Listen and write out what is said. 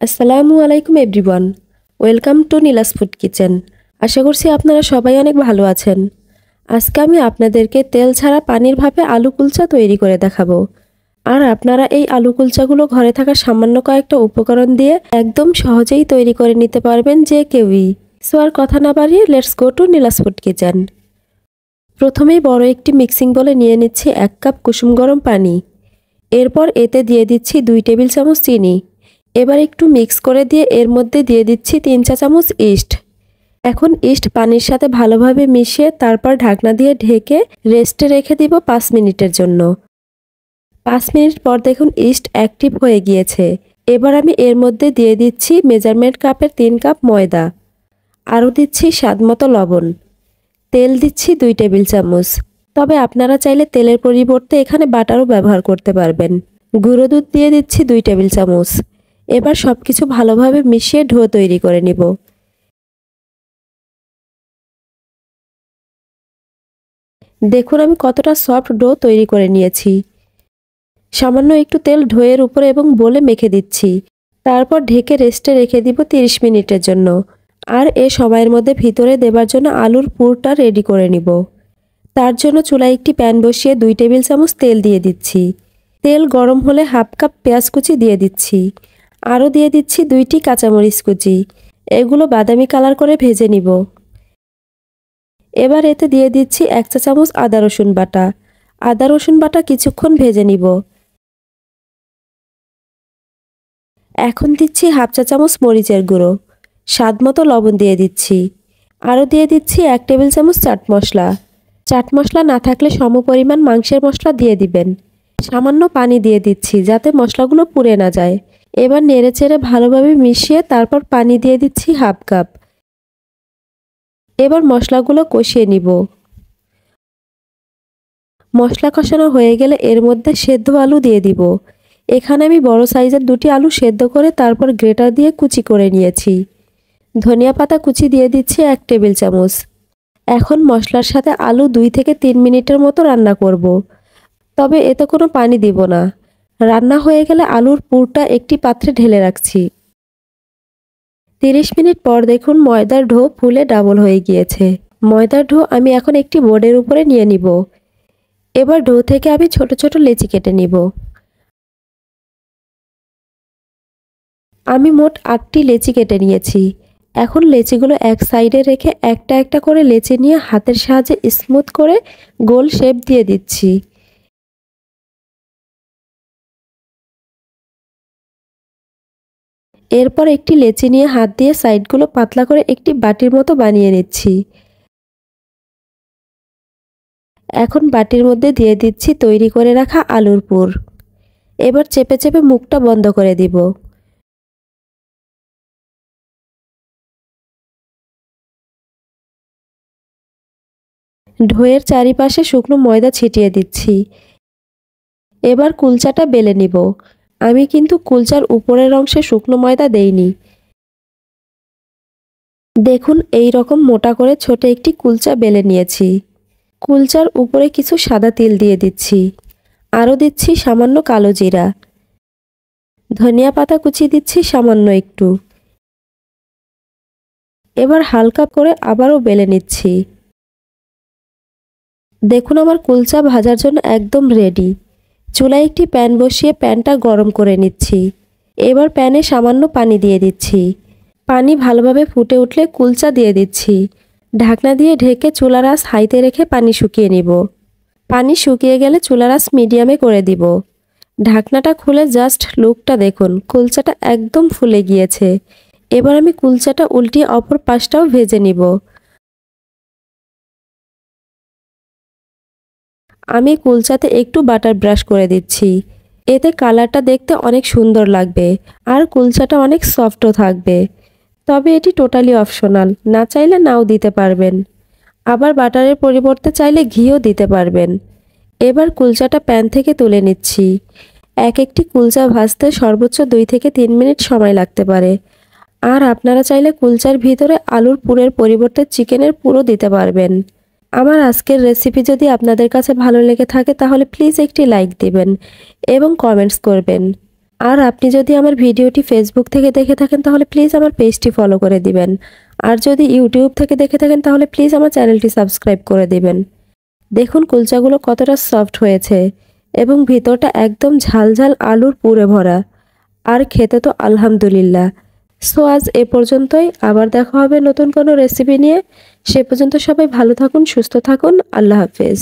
আসসালামু আলাইকুম everyone. Welcome to Nila's food kitchen. আশা করছি আপনারা সবাই অনেক ভালো আছেন। আজকে আমি আপনাদেরকে তেল ছাড়া পানির ভাপে আলু কুলচা তৈরি করে দেখাবো। আর আপনারা এই আলু কুলচাগুলো ঘরে থাকা সামান্য কয়েকটা উপকরণ দিয়ে একদম সহজেই তৈরি করে নিতে পারবেন যে কেউই। সো আর কথা না বাড়িয়ে let's go to Nila's food kitchen. প্রথমেই বড় একটি মিক্সিং বলে নিয়ে নিচ্ছি 1 কাপ কুসুম গরম পানি। এরপর এতে দিয়ে দিচ্ছি 2 টেবিল চামচ চিনি। এবার একটু মিক্স করে দিয়ে এর মধ্যে দিয়ে দিচ্ছি 3 চা চামচ ইস্ট। এখন ইস্ট পানির সাথে ভালোভাবে মিশিয়ে তারপর ঢাকনা দিয়ে ঢেকে রেস্টে রেখে দিব 5 মিনিটের জন্য। 5 মিনিট পর দেখুন ইস্ট অ্যাক্টিভ হয়ে গিয়েছে। এবার আমি এর মধ্যে দিয়ে দিচ্ছি মেজারমেন্ট কাপের 3 কাপ ময়দা। আরও দিচ্ছি স্বাদমতো লবণ। তেল দিচ্ছি 2 টেবিল চামচ। তবে আপনারা চাইলে তেলের পরিবর্তে এখানে বাটারও ব্যবহার করতে পারবেন। গুঁড়ো দুধ দিয়ে দিচ্ছি 2 টেবিল চামচ। এবার সবকিছু ভালোভাবে মিশিয়ে ডো তৈরি করে নিব। দেখুন আমি কতটা সফট ডো তৈরি করে নিয়েছি। সামান্য একটু তেল ডোয়ের উপরে এবং বলে মেখে দিচ্ছি। তারপর ঢেকে রেস্টে রেখে দিব 30 মিনিটের জন্য। আর এ সময়ের মধ্যে ভিতরে দেবার জন্য আলুর পুরটা রেডি করে নিব। তার জন্য চুলায় একটি প্যান বসিয়ে 2 টেবিল চামচ তেল দিয়ে দিচ্ছি। তেল গরম হলে হাফ কাপ পেঁয়াজ কুচি দিয়ে দিচ্ছি। আরও দিয়ে দিচ্ছি 2টি কাঁচামরিচ কুচি। এগুলো বাদামি কালার করে ভেজে নিব। এবার এতে দিয়ে দিচ্ছি 1 চা চামচ আদা রসুন বাটা। আদা রসুন বাটা কিছুক্ষণ ভেজে নিব। এখন দিচ্ছি হাফ চা চামচ মরিচের গুঁড়ো। স্বাদমতো লবণ দিয়ে দিচ্ছি। আরও দিয়ে দিচ্ছি 1 টেবিল চামচ চাট মশলা। চাট মশলা না থাকলে সমপরিমাণ মাংসের মশলা দিয়ে দিবেন। সামান্য পানি দিয়ে দিচ্ছি যাতে মশলাগুলো পুড়ে না যায়। এবার নেড়েচেড়ে ভালোভাবে মিশিয়ে তারপর পানি দিয়ে দিচ্ছি হাফ কাপ। এবার মশলাগুলো কষিয়ে নিব। মশলা কষানো হয়ে গেলে এর মধ্যে সেদ্ধ আলু দিয়ে দিব। এখানে আমি বড় সাইজের 2টি আলু সেদ্ধ করে তারপর গ্রেটার দিয়ে কুচি করে নিয়েছি। ধনিয়া পাতা কুচি দিয়ে দিচ্ছি 1 টেবিল চামচ। এখন মশলার সাথে আলু 2 থেকে 3 মিনিটের মতো রান্না করব। তবে এতে কোনো পানি দিব না। রান্না হয়ে গেলে আলুর পুরটা একটি পাত্রে ঢেলে রাখছি। 30 মিনিট পর দেখুন ময়দার ডো ফুলে ডাবল হয়ে গিয়েছে। ময়দার ডো আমি এখন একটি বোর্ডের উপরে নিয়ে নিব। এবার ডো থেকে আমি ছোট ছোট লেচি কেটে নিব। আমি মোট 8টি লেচি কেটে নিয়েছি। এখন লেচিগুলো এক সাইডে রেখে একটা একটা করে লেচি নিয়ে হাতের সাহায্যে স্মুথ করে গোল শেপ দিয়ে দিচ্ছি। এরপর একটি লেচি নিয়ে হাত দিয়ে সাইডগুলো পাতলা করে একটি বাটির মতো বানিয়ে নিচ্ছি। এখন বাটির মধ্যে দিয়ে দিচ্ছি তৈরি করে রাখা আলুর পুর। এবার চেপে চেপে মুখটা বন্ধ করে দিব। ডোয়ের চারিপাশে শুকনো ময়দা ছিটিয়ে দিচ্ছি। এবার কুলচাটা বেলে নিব। আমি কিন্তু কুলচার উপরের অংশে শুকনো ময়দা দেইনি। দেখুন এই রকম মোটা করে ছোট একটি কুলচা বেলে নিয়েছি। কুলচার উপরে কিছু সাদা তিল দিয়ে দিচ্ছি। আরও দিচ্ছি সামান্য কালো জিরা। ধনিয়া পাতা কুচি দিচ্ছি সামান্য একটু। এবার হালকা করে আবারও বেলে নিচ্ছি। দেখুন আমার কুলচা ভাজার জন্য একদম রেডি। চুলায় একটি প্যান বসিয়ে প্যানটা গরম করে নিচ্ছি। এবার প্যানে সামান্য পানি দিয়ে দিচ্ছি। পানি ভালোভাবে ফুটে উঠলে কুলচা দিয়ে দিচ্ছি। ঢাকনা দিয়ে ঢেকে চুলার আঁচ হাইতে রেখে পানি শুকিয়ে নিব। পানি শুকিয়ে গেলে চুলার আঁচ মিডিয়ামে করে দিব। ঢাকনাটা খুলে জাস্ট লুকটা দেখুন, কুলচাটা একদম ফুলে গিয়েছে। এবার আমি কুলচাটা উল্টিয়ে অপর পাশটাও ভেজে নিব। আমি কুলচাতে একটু বাটার ব্রাশ করে দিচ্ছি। এতে কালারটা দেখতে অনেক সুন্দর লাগবে আর কুলচাটা অনেক সফটও থাকবে। তবে এটি টোটালি অপশনাল, না চাইলে নাও দিতে পারবেন। আবার বাটারের পরিবর্তে চাইলে ঘিও দিতে পারবেন। এবার কুলচাটা প্যান থেকে তুলে নিচ্ছি। এক একটি কুলচা ভাজতে সর্বোচ্চ 2 থেকে 3 মিনিট সময় লাগতে পারে। আর আপনারা চাইলে কুলচার ভিতরে আলুর পুরের পরিবর্তে চিকেনের পুরও দিতে পারবেন। আমার আজকের রেসিপি যদি আপনাদের কাছে ভালো লেগে থাকে তাহলে প্লিজ একটি লাইক দিবেন এবং কমেন্টস করবেন। আর আপনি যদি আমার ভিডিওটি ফেসবুক থেকে দেখে থাকেন তাহলে প্লিজ আমার পেজটি ফলো করে দিবেন। আর যদি ইউটিউব থেকে দেখে থাকেন তাহলে প্লিজ আমার চ্যানেলটি সাবস্ক্রাইব করে দিবেন। দেখুন কুলচাগুলো কতটা সফট হয়েছে এবং ভিতরটা একদম ঝালঝাল আলুর পুরে ভরা। আর খেতে তো আলহামদুলিল্লাহ। সো আজ এ পর্যন্তই, আবার দেখা হবে নতুন কোনো রেসিপি নিয়ে। সে পর্যন্ত সবাই ভালো থাকুন, সুস্থ থাকুন। আল্লাহ হাফেজ।